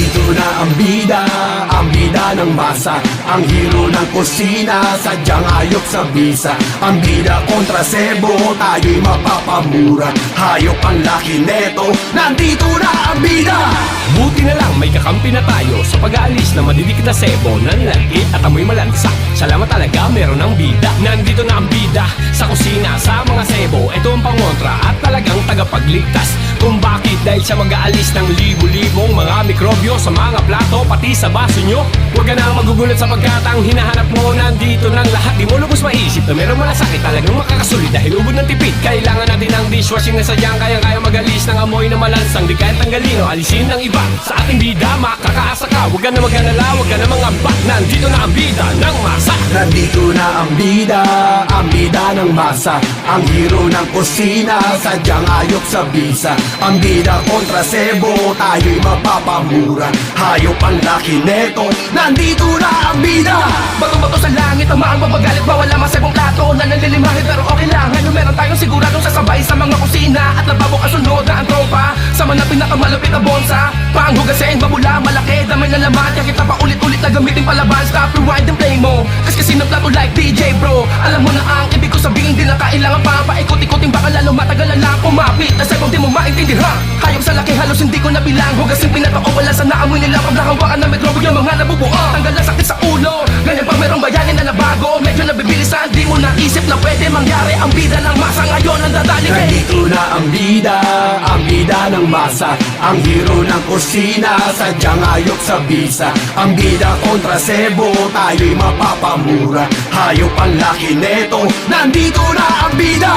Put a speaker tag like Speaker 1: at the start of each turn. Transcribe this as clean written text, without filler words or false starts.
Speaker 1: Nandito na ang bida ng masa, ang hero ng kusina, sadyang ayok sa bisa. Ang bida kontra sebo, tayo'y mapapamura. Hayop ang laki neto, nandito na ang bida.
Speaker 2: Buti na lang may kakampi na tayo sa pag-aalis na madidikit na sebo, nanlalait at amoy malansa. Salamat talaga meron ng bida. Nandito na ang bida sa kusina, sa mga sebo. Ito ang pangontra at talagang tagapagligtas. Kung bakit dahil sa mag-aalis ng libo-libong mga mikrobyo sa mga plato, pati sa baso nyo. Huwag ka nang magugulat sapagkat ang hinahanap mo nandito ng lahat. Di mo lubos maisip na meron malasakit, talagang makakasulit dahil ubod ng tipid. Kailangan natin ng dishwashing na sadyang kayang-kaya mag-alis ng amoy na malansang. Di kaya tanggalin o alisin ng iba. Sa ating bida makakaasa ka, huwag ka na mag-alala, huwag ka na mangamba. Nandito na ang bida ng masa.
Speaker 1: Nandito na ang bida ng masa, ang hero ng kusina, sadyang ayok sa bisa. Ang bida kontra sebo, tayo'y mapapamura. Hayop ang laki neto, nandito na ang bida.
Speaker 3: Bato-bato sa langit, ang maang mapagalit, bawal lamang sa ibang plato na nalilimahin, pero okay lang. Ano meron tayong siguradong sasabay sa mga kusina at lababo kasunod na ang tropa. Sama na pinakamalapit na bonsa, panghugasin, babula, malaki, dami na laman. Kaya kita pa ulit-ulit na gamitin palaban. Stop, rewind and play mo, kasi ng plato like DJ bro. Alam mo na ang ibig ko sabihin, di na kailangan pa paikot-ikotin, baka lalo matagalan lang kumapit. Na sa'yo di mo maintindihan, hayop sa laki halos hindi ko nabilang. Hugasin pinatao, wala sa naamoy nila pag nahawakan na mikrobyo yung mga nabubuo. Tanggal na sakit sa ulo, ganyan pa merong bayanin na nabago. Medyo nabibilisan, di mo naisip na pwede mangyari. Ang bida ng masa ngayon ang dadaling.
Speaker 1: Nandito na ang bida ng masa, ang hero ng kusina, sadyang ayok sa bisa. Ang bida kontra sebo, tayo'y mapapamura. Hayop ang laki neto, nandito na ang bida.